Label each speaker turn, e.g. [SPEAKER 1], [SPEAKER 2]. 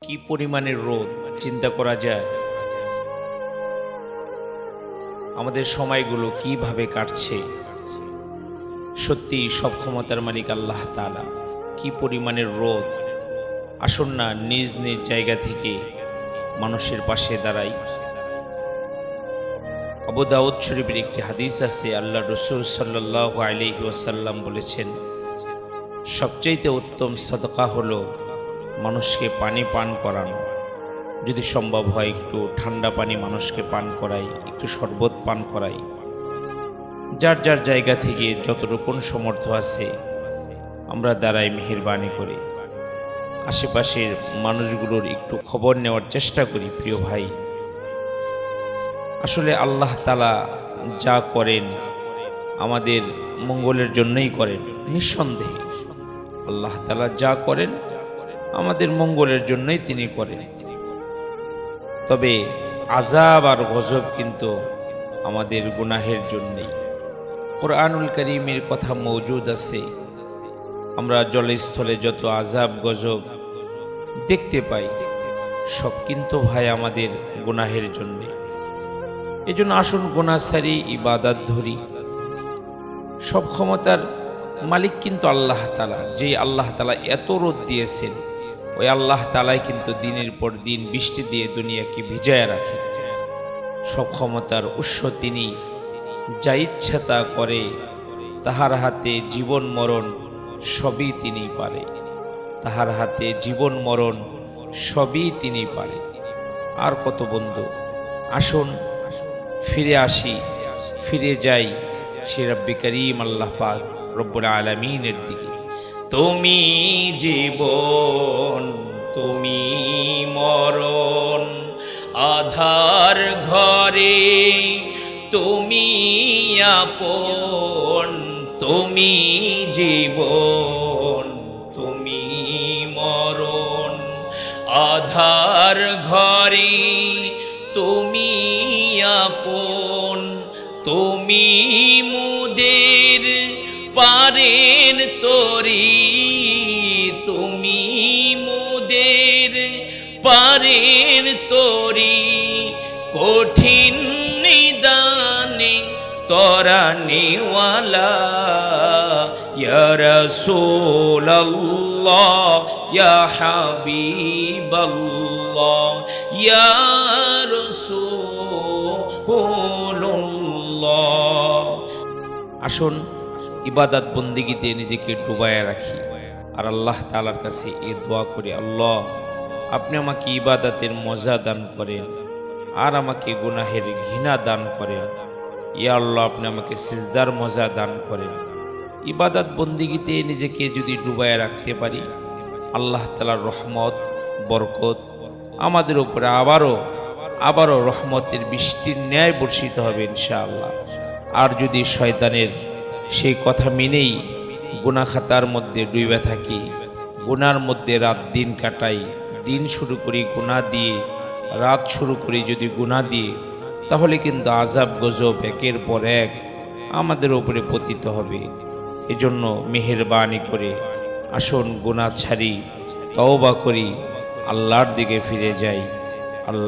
[SPEAKER 1] কি পরিমাণের রোদ চিন্তা করা যায়। আমাদের সময়গুলো কিভাবে কাটছে। সত্যি সব ক্ষমতার মালিক আল্লাহ তাআলা। কি পরিমাণের রোদ। আসুন না নিজ নিজ জায়গা থেকে মানুষের পাশে দাঁড়াই। আবু দাউদ শরীফের একটি হাদিস আছে, আল্লাহ রাসূল সাল্লাল্লাহু আলাইহি ওয়াসাল্লাম বলেছেন, সবচাইতে উত্তম সাদকা হলো মানুষকে পানি পান করানো। যদি সম্ভব হয় একটু ঠান্ডা পানি মানুষকে পান করাই, একটু শরবত পান করাই। যার যার জায়গা থেকে যতটুকু সমর্থ আছে আমরা দাঁড়াই মেহেরবানি করে। আশেপাশের মানুষগুলোর একটু খবর নেওয়ার চেষ্টা করি। প্রিয় ভাই, আসলে আল্লাহ তাআলা যা করেন আমাদের মঙ্গলের জন্যই করেন। নিঃসন্দেহে আল্লাহ তাআলা যা করেন আমাদের মঙ্গলের জন্যই তিনি করেন। তবে আযাব আর গজব কিন্তু আমাদের গুনাহের জন্যই। কোরআনুল কারীমের কথা মওজুদ আছে, আমরা জলস্থলে যত আযাব গজব দেখতে পাই সব কিন্তু ভাই আমাদের গুনাহের জন্য। এজন্য আসুন গুনাহ ছাড়ি, ইবাদত ধরি। সব ক্ষমতার মালিক কিন্তু আল্লাহ তাআলা। যেই আল্লাহ তাআলা এত রোদ দিয়েছেন, ওই আল্লাহ তাআলাই কিন্তু দিনের পর দিন বৃষ্টি দিয়ে দুনিয়াকে ভিজায় রাখেন। সব ক্ষমতার উৎস তিনি, যা ইচ্ছা তা করে। তাহার হাতে জীবন মরণ সবই তিনি পারে। তাহার হাতে জীবন মরণ সবই তিনি পারে। আর কত বন্ধু, আসুন ফিরে আসি, ফিরে যাই সে রব্বে করিম আল্লাহ পাক রব্বুল আলামিনের দিকে। তুমি জীবন, তুমি মরণ, আধার ঘরে তুমি আপন। তুমি জীবন, তুমি মরণ, আধার ঘরে তুমি আপন। তুমি মুদের পারেন তরি, তুমি মুদের পারেন তরি। কঠিন নিদানে তরানিওয়ালা ইয়া রাসূলুল্লাহ ইয়া হাবিবাল্লাহ ইয়া রাসূলুল্লাহ। আসুন ইবাদত বন্দিগিতে নিজেকে ডুবায়া রাখি আর আল্লাহ তাআলার কাছে এই দোয়া করি, আল্লাহ আপনি আমাকে ইবাদতের মজা দান করেন আর আমাকে গুনাহের ঘৃণা দান করেন। ইয়া আল্লাহ আপনি আমাকে সিজদার মজা দান করেন। ইবাদত বন্দিগিতে নিজেকে যদি ডুবায়া রাখতে পারি, আল্লাহ তাআলার রহমত বরকত আমাদের উপরে আবারও রহমতের বৃষ্টির ন্যায় বর্ষিত হবে ইনশাআল্লাহ। আর যদি শয়তানের সেই কথা মেনেই গুনাহ খাতার মধ্যে ডুবে থাকি, গুনার মধ্যে রাত দিন কাটাই, দিন শুরু করি গুনাহ দিয়ে, রাত শুরু করি যদি গুনাহ দিয়ে, তাহলে কিন্তু আযাব গজব একের পর এক আমাদের উপরে পতিত হবে। এজন্য মেহেরবানি করে আসুন গুনাহ ছাড়ি, তওবা করি, আল্লাহর দিকে ফিরে যাই। আল্লাহ